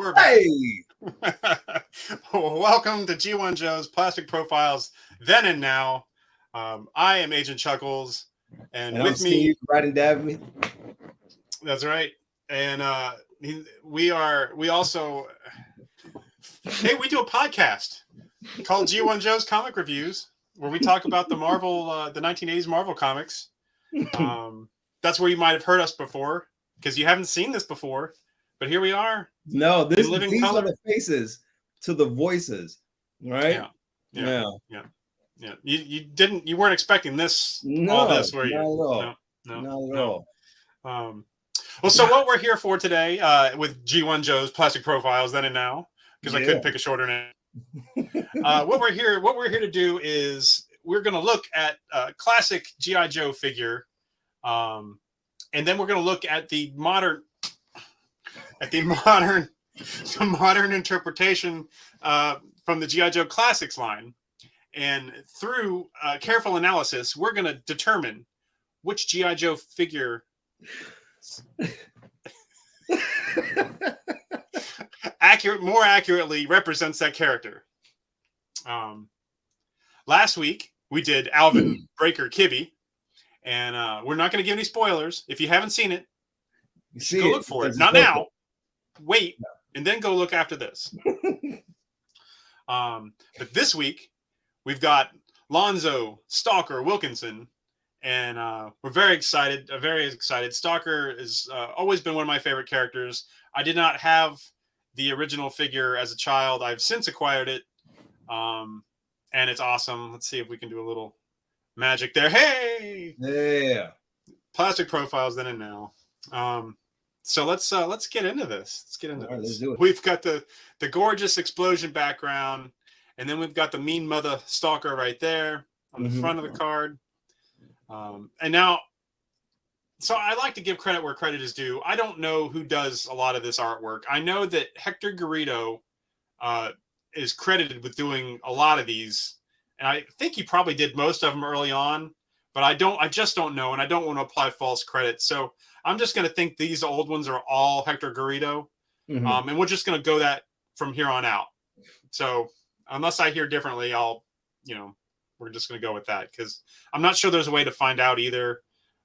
we're back. Hey! Welcome to G1 Joe's Plastic Profiles Then and Now. I am Agent Chuckles, and with I'm Steve, me, right and Dabney. That's right. And we also we do a podcast called G1 Joe's Comic Reviews, where we talk about the the 1980s Marvel comics. That's where you might have heard us before, because you haven't seen this before. But here we are. No, these color. are the faces to the voices, right? Yeah. You weren't expecting this, No, all this, were you? Not at all. No, not at all. Well, so what we're here for today, with G1 Joe's Plastic Profiles Then and Now, because I couldn't pick a shorter name. What we're here to do is we're going to look at a classic G.I. Joe figure, and then we're going to look at the modern interpretation from the G.I. Joe Classics line. And through careful analysis, we're going to determine which G.I. Joe figure more accurately represents that character. Last week, we did Alvin Breaker Kibby, and we're not going to give any spoilers. If you haven't seen it, go look for it. Not now. Wait, and then go look after this. But this week, we've got Lonzo, Stalker, Wilkinson, and we're very excited. Stalker has always been one of my favorite characters. I did not have the original figure as a child. I've since acquired it, and it's awesome. Let's see if we can do a little magic there. Hey! Yeah. Plastic Profiles Then and Now. So let's get into this. Let's get into this. Let's do it. We've got the gorgeous explosion background, and then we've got the mean mother Stalker right there on the front of the card. And now, so I like to give credit where credit is due. I don't know who does a lot of this artwork. I know that Hector Garrido is credited with doing a lot of these, and I think he probably did most of them early on. But I just don't know, and I don't want to apply false credit. So I'm just going to think these old ones are all Hector Garrido, and we're just going to go that from here on out. So unless I hear differently, we're just going to go with that, because I'm not sure there's a way to find out either,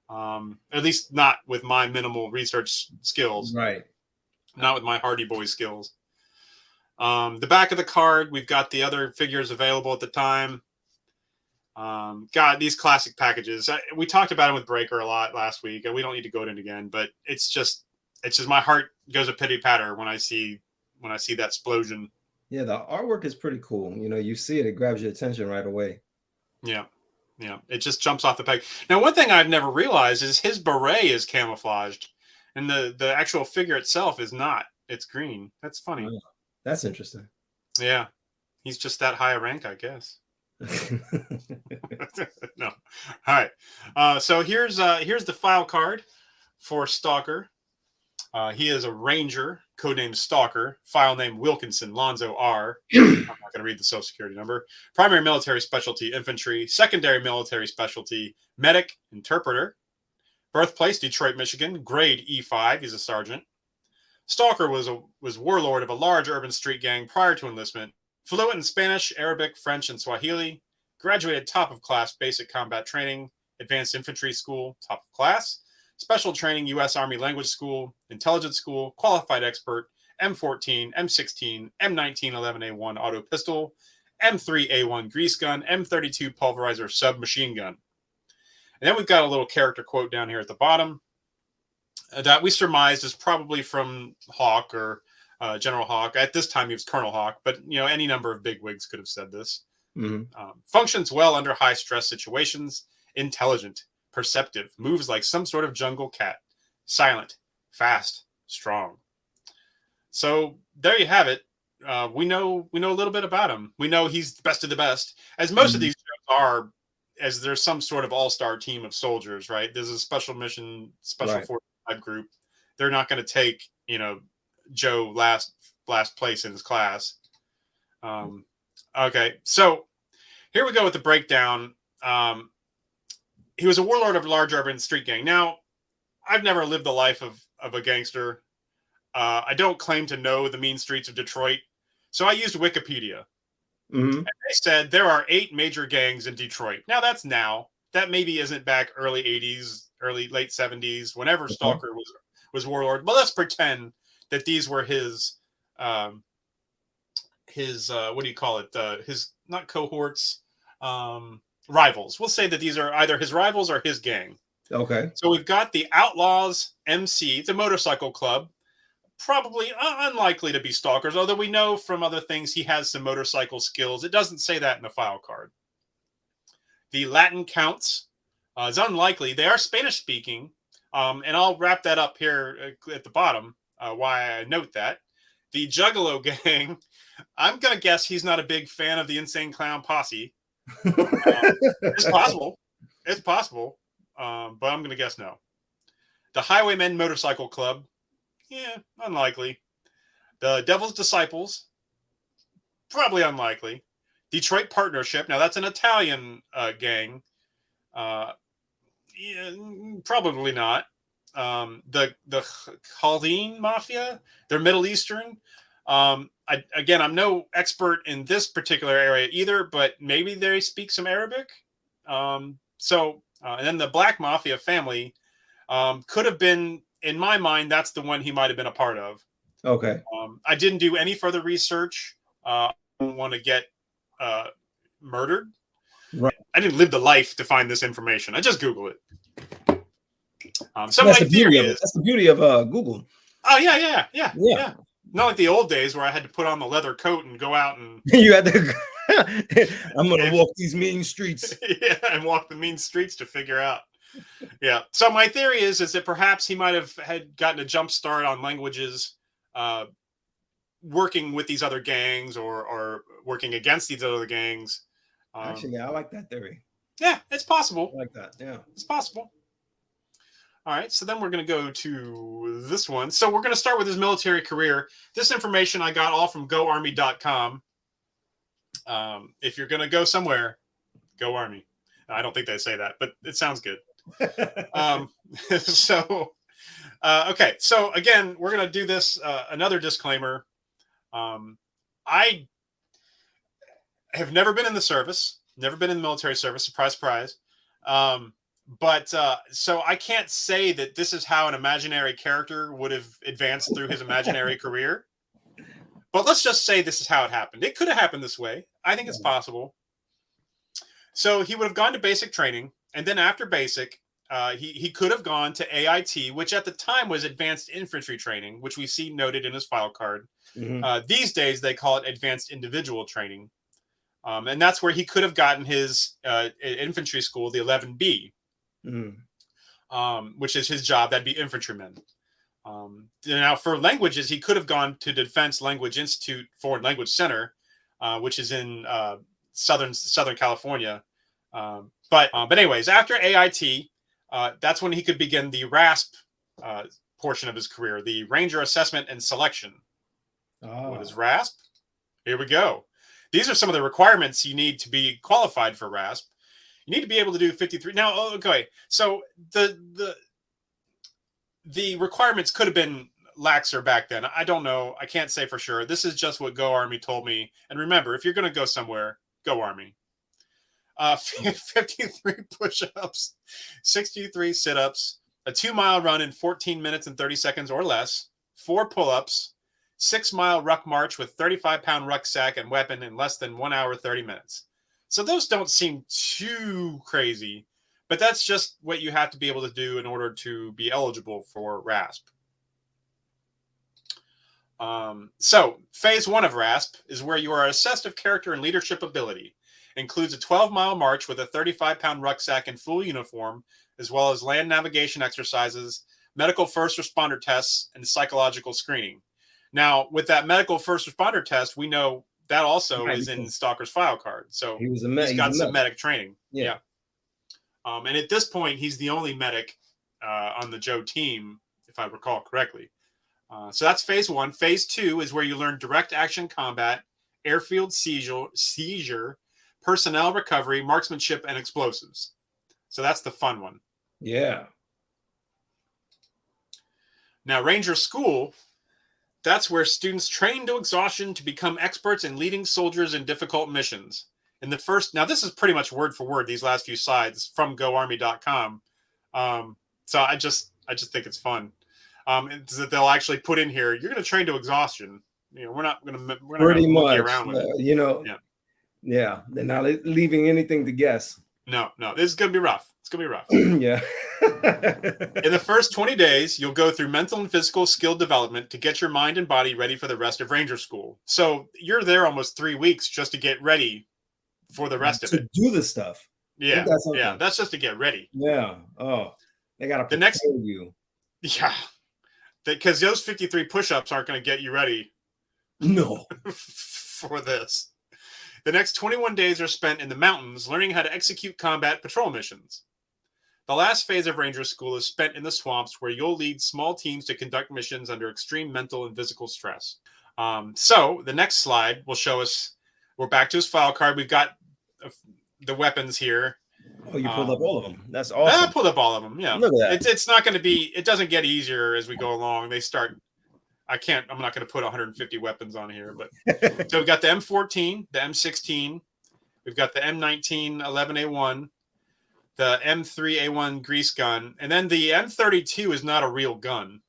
at least not with my minimal research skills. Right. Not with my Hardy Boy skills. The back of the card, we've got the other figures available at the time. God, these classic packages. We talked about them with Breaker a lot last week, and we don't need to go into it again. But it's just my heart goes a pity patter when I see that explosion. Yeah, the artwork is pretty cool. You see it grabs your attention right away. Yeah, it just jumps off the peg. Now, one thing I've never realized is his beret is camouflaged, and the actual figure itself is not. It's green. That's funny. Oh, that's interesting. Yeah, he's just that high a rank, I guess. No. All right. So here's the file card for Stalker. He is a Ranger, codenamed Stalker. File name Wilkinson, Lonzo R. I'm not going to read the Social Security number. Primary military specialty, infantry. Secondary military specialty, medic, interpreter. Birthplace, Detroit, Michigan. Grade E5. He's a sergeant. Stalker was warlord of a large urban street gang prior to enlistment. Fluent in Spanish, Arabic, French, and Swahili. Graduated top of class basic combat training, advanced infantry school, top of class. Special training, U.S. Army Language School, Intelligence School, qualified expert, M14, M16, M19 11A1 auto pistol, M3A1 grease gun, M32 pulverizer submachine gun. And then we've got a little character quote down here at the bottom that we surmised is probably from Hawk or General Hawk. At this time, he was Colonel Hawk, but any number of bigwigs could have said this. Functions well under high stress situations. Intelligent, perceptive, moves like some sort of jungle cat. Silent, fast, strong. So there you have it. We know a little bit about him. We know he's the best of the best, as most of these shows are. As there's some sort of all-star team of soldiers, right? There's a special mission, special force type group. They're not going to take Joe last place in his class. Okay, so here we go with the breakdown. He was a warlord of a large urban street gang. Now, I've never lived the life of a gangster. I don't claim to know the mean streets of Detroit, so I used Wikipedia. Mm-hmm. They said there are 8 major gangs in Detroit. Now that's now. That maybe isn't back early 80s, late 70s, whenever Okay. Stalker was warlord. But let's pretend that these were um, his what do you call it? His not cohorts, rivals. We'll say that these are either his rivals or his gang. Okay. So we've got the Outlaws MC. It's a motorcycle club. Probably unlikely to be stalkers, although we know from other things he has some motorcycle skills. It doesn't say that in the file card. The Latin Counts is unlikely. They are Spanish speaking, and I'll wrap that up here at the bottom, why I note that. The Juggalo Gang, I'm going to guess he's not a big fan of the Insane Clown Posse. It's possible. It's possible, but I'm going to guess no. The Highwaymen Motorcycle Club, yeah, unlikely. The Devil's Disciples, probably unlikely. Detroit Partnership, now that's an Italian gang. Yeah, probably not. The Chaldean Mafia, they're Middle Eastern. Again, I'm no expert in this particular area either, but maybe they speak some Arabic. And then the Black Mafia family could have been, in my mind, that's the one he might have been a part of. Okay. I didn't do any further research. I don't want to get murdered. Right. I didn't live the life to find this information. I just Google it. So That's my the beauty theory of it. is, That's the beauty of Google. oh yeah. Yeah. Not like the old days where I had to put on the leather coat and go out and You had to. I'm gonna walk these mean streets. yeah, and walk the mean streets to figure out. Yeah. So my theory is that perhaps he might have had gotten a jump start on languages, working with these other gangs or working against these other gangs. Actually, I like that theory. Yeah, it's possible. I like that. Yeah. It's possible. All right, so then we're going to go to this one. So we're going to start with his military career. This information I got all from goarmy.com. If you're going to go somewhere, go Army. I don't think they say that, but it sounds good. Okay. So again, we're going to do this. Another disclaimer. I have never been in the service, never been in the military service. Surprise, surprise. So I can't say that this is how an imaginary character would have advanced through his imaginary career. But let's just say this is how it happened. It could have happened this way. I think it's possible. So he would have gone to basic training, and then after basic, he could have gone to AIT, which at the time was advanced infantry training, which we see noted in his file card. Mm-hmm. These days, they call it advanced individual training. And that's where he could have gotten his infantry school, the 11B, which is his job. That'd be infantrymen. Now, for languages, he could have gone to Defense Language Institute Foreign Language Center, which is in Southern California. But anyways, after AIT, that's when he could begin the RASP portion of his career, the Ranger Assessment and Selection. What is RASP? Here we go. These are some of the requirements you need to be qualified for RASP. You need to be able to do 53. Now, okay, so the requirements could have been laxer back then. I don't know. I can't say for sure. This is just what Go Army told me. And remember, if you're going to go somewhere, Go Army. 53 push-ups, 63 sit-ups, a 2-mile run in 14 minutes and 30 seconds or less, 4 pull-ups, 6-mile ruck march with 35-pound rucksack and weapon in less than 1 hour, 30 minutes. So those don't seem too crazy, but that's just what you have to be able to do in order to be eligible for RASP. So phase 1 of RASP is where you are assessed of character and leadership ability. Includes a 12-mile march with a 35-pound rucksack and full uniform, as well as land navigation exercises, medical first responder tests, and psychological screening. Now, with that medical first responder test, we know that also is in Stalker's file card. So he's got some medic training. Yeah. And at this point, he's the only medic on the Joe team, if I recall correctly. So that's phase 1. Phase 2 is where you learn direct action combat, airfield seizure, personnel recovery, marksmanship, and explosives. So that's the fun one. Yeah. Now, Ranger School That's where students train to exhaustion to become experts in leading soldiers in difficult missions. In the first, now this is pretty much word for word, these last few slides from goarmy.com. So I just think it's fun. It's that they'll actually put in here, you're going to train to exhaustion. We're not going to Pretty monkey much, around with it. Yeah, they're not leaving anything to guess. No, this is going to be rough. It's going to be rough. Yeah. In the first 20 days, you'll go through mental and physical skill development to get your mind and body ready for the rest of Ranger School. So you're there almost 3 weeks just to get ready for the rest of it. To do the stuff. Yeah, that's just to get ready. Yeah. Oh, they got to prepare you. Yeah, because those 53 push-ups aren't going to get you ready. No. For this. The next 21 days are spent in the mountains learning how to execute combat patrol missions. The last phase of Ranger School is spent in the swamps where you'll lead small teams to conduct missions under extreme mental and physical stress. So the next slide will show us, we're back to his file card. We've got the weapons here. Oh, you pulled up all of them. That's awesome. I pulled up all of them. Yeah. Look at that. It's not going to be, it doesn't get easier as we go along. They start, I'm not going to put 150 weapons on here, but so we've got the M14, the M16, we've got the M19 11A1, the M3A1 grease gun, and then the M32 is not a real gun.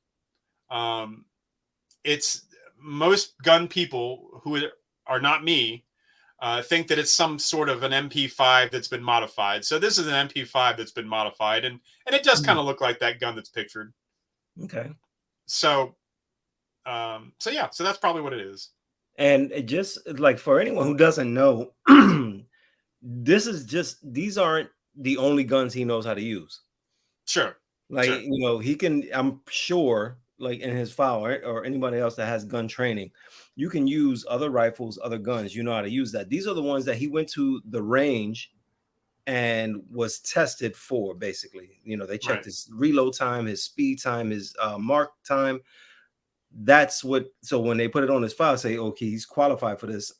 It's most gun people who are not me think that it's some sort of an MP5 that's been modified. So this is an MP5 that's been modified, and it does kind of look like that gun that's pictured. Okay. So that's probably what it is. And it just like for anyone who doesn't know, these aren't the only guns he knows how to use. Sure. Like, he can, I'm sure, like in his file or anybody else that has gun training, you can use other rifles, other guns. You know how to use that. These are the ones that he went to the range and was tested for, basically. They checked his reload time, his speed time, his mark time. That's what, so when they put it on his file, say, okay, he's qualified for this.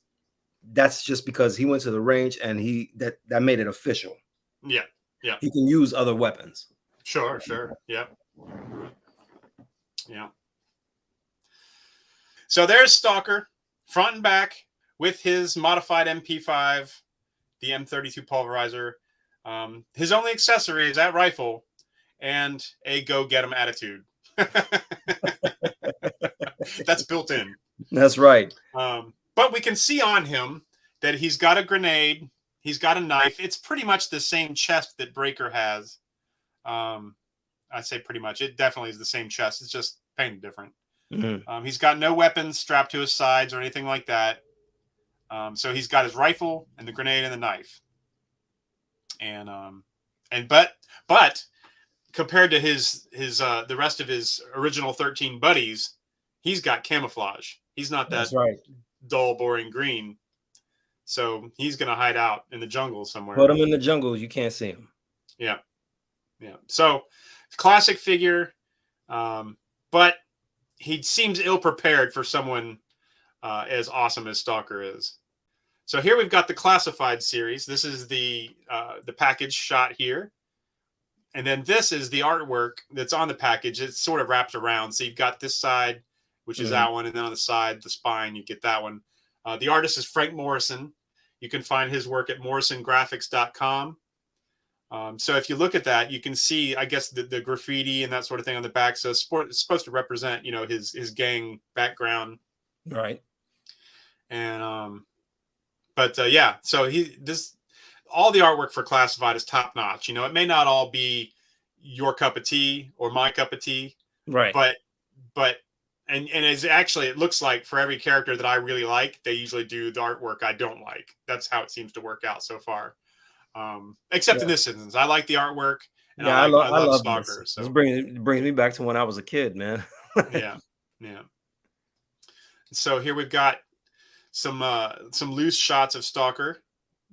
That's just because he went to the range and that made it official. Yeah. He can use other weapons. Sure. Yeah. So there's Stalker, front and back, with his modified MP5, the M32 pulverizer. His only accessory is that rifle and a go-get-em attitude. That's built in. That's right. But we can see on him that he's got a grenade. He's got a knife. It's pretty much the same chest that Breaker has. I'd say pretty much. It definitely is the same chest. It's just painted different. Mm-hmm. He's got no weapons strapped to his sides or anything like that. So he's got his rifle and the grenade and the knife. But compared to his the rest of his original 13 buddies, he's got camouflage. He's not that dull, boring green. So he's going to hide out in the jungle somewhere. Put him in the jungle. You can't see him. Yeah. So classic figure, but he seems ill-prepared for someone as awesome as Stalker is. So here we've got the classified series. This is the package shot here. And then this is the artwork that's on the package. It's sort of wrapped around. So you've got this side, which is that one. And then on the side, the spine, you get that one. The artist is Frank Morrison. You can find his work at morrisongraphics.com. So if you look at that, you can see, I guess, the graffiti and that sort of thing on the back. So it's supposed to represent, his gang background. Right. And, so all the artwork for Classified is top notch. It may not all be your cup of tea or my cup of tea. Right. But it's actually, it looks like for every character that I really like, they usually do the artwork I don't like. That's how it seems to work out so far. Except in this instance, I like the artwork. And I love Stalker. This. So this brings me back to when I was a kid, man. Yeah. So here we've got some loose shots of Stalker.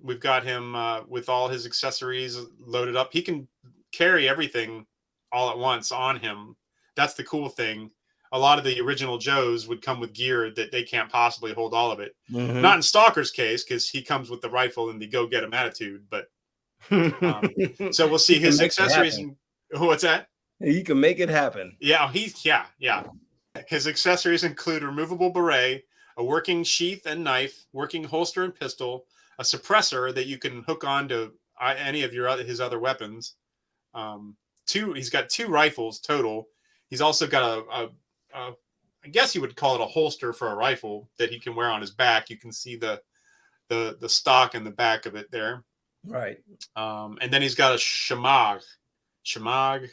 We've got him with all his accessories loaded up. He can carry everything all at once on him. That's the cool thing. A lot of the original Joes would come with gear that they can't possibly hold all of it. Mm-hmm. Not in Stalker's case, because he comes with the rifle and the go-get-em attitude. But so we'll see his accessories. What's that? He can make it happen. Yeah, yeah. His accessories include removable beret, a working sheath and knife, working holster and pistol, a suppressor that you can hook on to any of his other weapons. He's got 2 rifles total. He's also got a I guess you would call it a holster for a rifle that he can wear on his back. You can see the stock in the back of it there. Right. And then he's got a shamag. Shamag.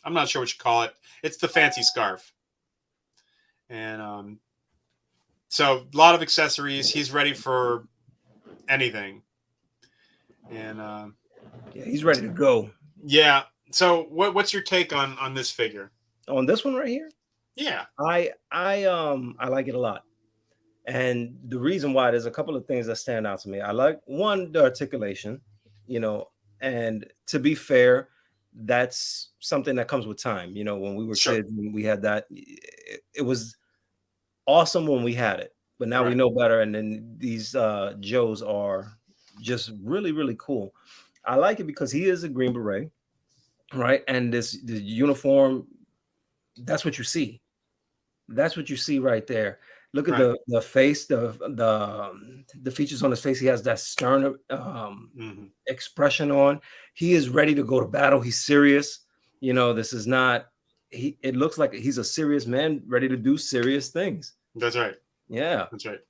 I'm not sure what you call it. It's the fancy scarf. And so a lot of accessories. He's ready for anything. And yeah, he's ready to go. Yeah. So what's your take on this figure? On this one right here? Yeah. I like it a lot. And the reason why, there's a couple of things that stand out to me. I like, one, the articulation, and to be fair, that's something that comes with time. When we were kids, we had that. It was awesome when we had it, but now we know better. And then these Joes are just really, really cool. I like it because he is a Green Beret, right? And the uniform, that's what you see. That's what you see right there. Look at the face, the features on his face. He has that stern expression on. He is ready to go to battle. He's serious. This is not. It looks like he's a serious man, ready to do serious things. That's right. Yeah, that's right.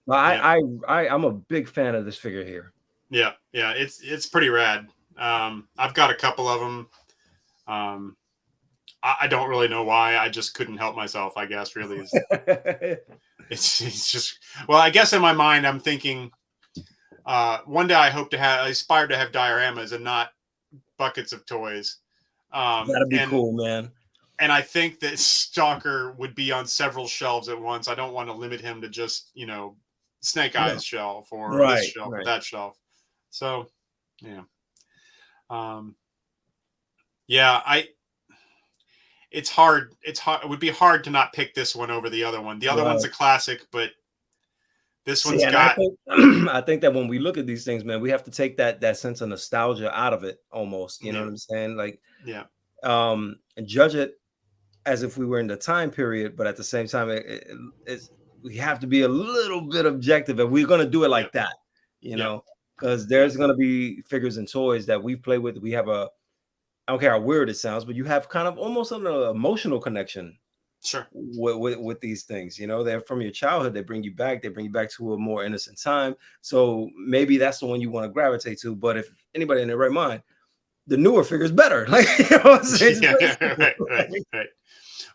I'm a big fan of this figure here. Yeah, it's pretty rad. I've got a couple of them. I don't really know why. I just couldn't help myself, I guess, really. It's just, well, I guess in my mind, I'm thinking one day I aspire to have dioramas and not buckets of toys. That'd be cool, man. And I think that Stalker would be on several shelves at once. I don't want to limit him to just, Snake Eyes shelf or this shelf or that shelf. So, yeah. It's hard. It would be hard to not pick this one over the other one. The other one's a classic, but this one's got. I think that when we look at these things, man, we have to take that sense of nostalgia out of it almost. You know what I'm saying? Like, and judge it as if we were in the time period, but at the same time, we have to be a little bit objective if we're going to do it like that, because there's going to be figures and toys that we play with. We have I don't care how weird it sounds, but you have kind of almost an emotional connection with these things. They're from your childhood. They bring you back to a more innocent time. So maybe that's the one you want to gravitate to. But if anybody in their right mind, the newer figure is better. Like, what I'm saying? Right.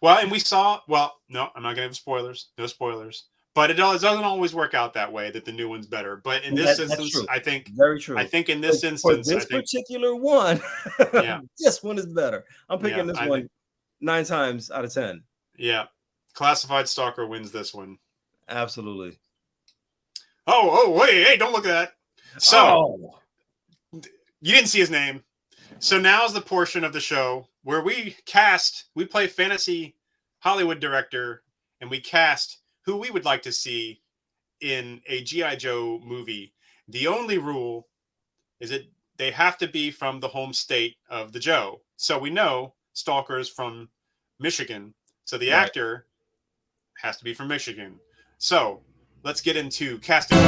Well, and we saw. Well, no, I'm not gonna have spoilers. No spoilers. But it doesn't always work out that way. That the new one's better. But in this instance, I think very true. I think in this instance, for this particular one, this one is better. I'm picking this one 9 times out of 10. Yeah, Classified Stalker wins this one. Absolutely. Oh, wait, hey, don't look at that. So you didn't see his name. So now's the portion of the show where we play fantasy Hollywood director, and we cast who we would like to see in a G.I. Joe movie. The only rule is that they have to be from the home state of the Joe. So we know Stalker is from Michigan. So the actor has to be from Michigan. So let's get into casting.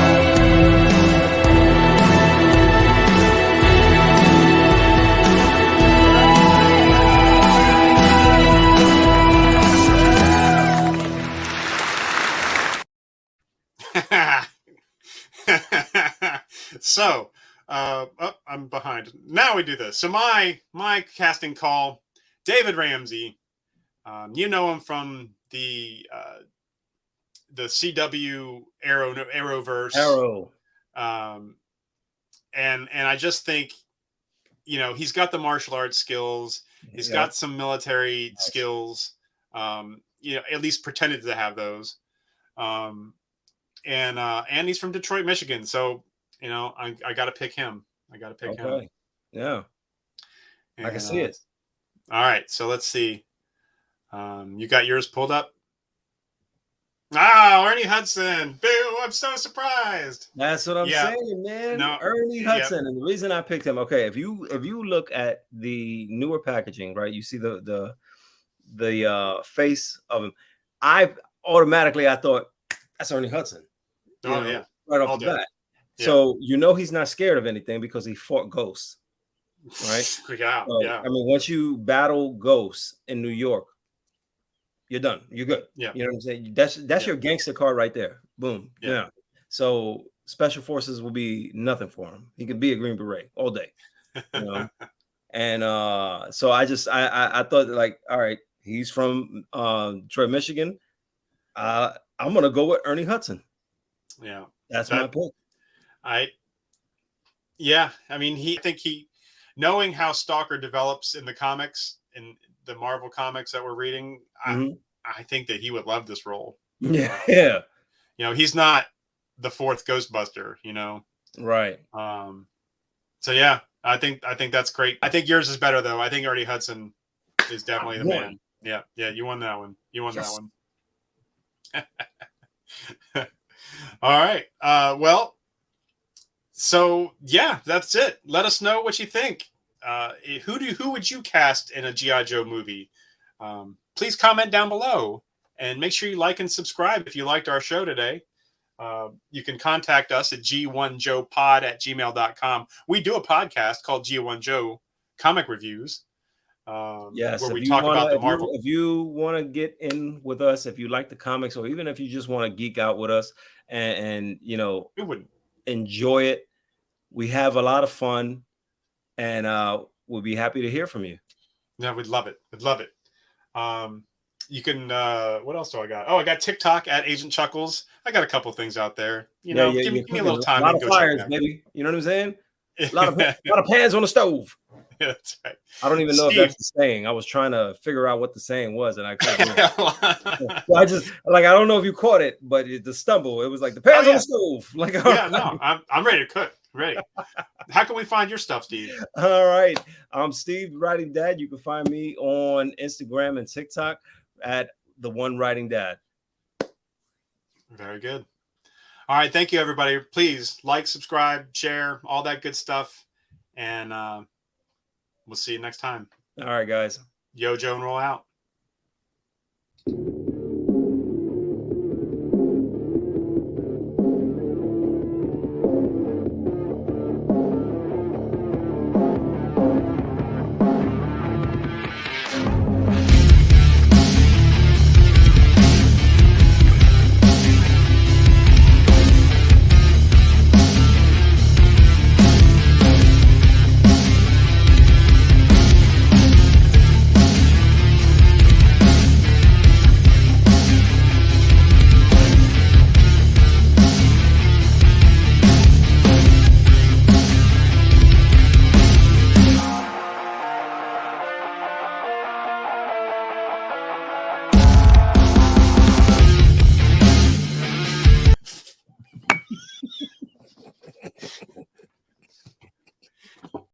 So, I'm behind. Now we do this. So my casting call, David Ramsey. You know him from the CW Arrowverse. Arrow. And I just think, he's got the martial arts skills. He's got some military skills. At least pretended to have those. And he's from Detroit, Michigan. So, I got to pick him. Him. Yeah. And, I can see it. All right. So let's see. You got yours pulled up? Ernie Hudson. Boo, I'm so surprised. That's what I'm saying, man. No, Ernie Hudson. And the reason I picked him, if you look at the newer packaging, right, you see the face of him. automatically I thought that's Ernie Hudson, Oh yeah, right off all the day. bat. Yeah. So he's not scared of anything because he fought ghosts, right? Yeah, So, yeah, I mean, once you battle ghosts in New York, you're done. You're good. yeah, You know what I'm saying? That's yeah, your gangster card right there. Boom. yeah. Yeah. So special forces will be nothing for him. He could be a Green Beret all day. You know. And so I thought like, all right, he's from Detroit, Michigan. I'm gonna go with Ernie Hudson. Yeah, That's my that pick. yeah. I mean, I think knowing how Stalker develops in the comics, in the Marvel comics that we're reading, I think that he would love this role. Yeah. He's not the fourth Ghostbuster. Right. So yeah, I think that's great. I think yours is better though. I think Ernie Hudson is definitely the man. Yeah, you won that one. That one. All right. Well, so yeah, that's it. Let us know what you think. Who would you cast in a G.I. Joe movie? Please comment down below and make sure you like and subscribe if you liked our show today. You can contact us at g1joepod@gmail.com. We do a podcast called G1Joe Comic Reviews. Yes, where we if you talk want about to, the Marvel. if you want to get in with us, if you like the comics, or even if you just want to geek out with us and We wouldn't enjoy it, we have a lot of fun, and we'll be happy to hear from you. Yeah, we'd love it. We'd love it. You can. What else do I got? Oh, I got TikTok at AgentChuckles. I got a couple things out there. Give me a little time. A lot and of go fires, check baby. You know what I'm saying? it A lot of pans on the stove. Yeah, that's right. I don't even know if Steve. that's the saying. I was trying to figure out what the saying was, and I couldn't. So I don't know if you caught it, but the stumble. It was like the pans on the stove. Like, yeah, no, I'm ready to cook. Ready. How can we find your stuff, Steve? All right, I'm Steve Writing Dad. You can find me on Instagram and TikTok at The One Writing Dad. Very good. All right, thank you, everybody. Please like, subscribe, share, all that good stuff, and we'll see you next time. All right, guys. Yo, Joe, and roll out.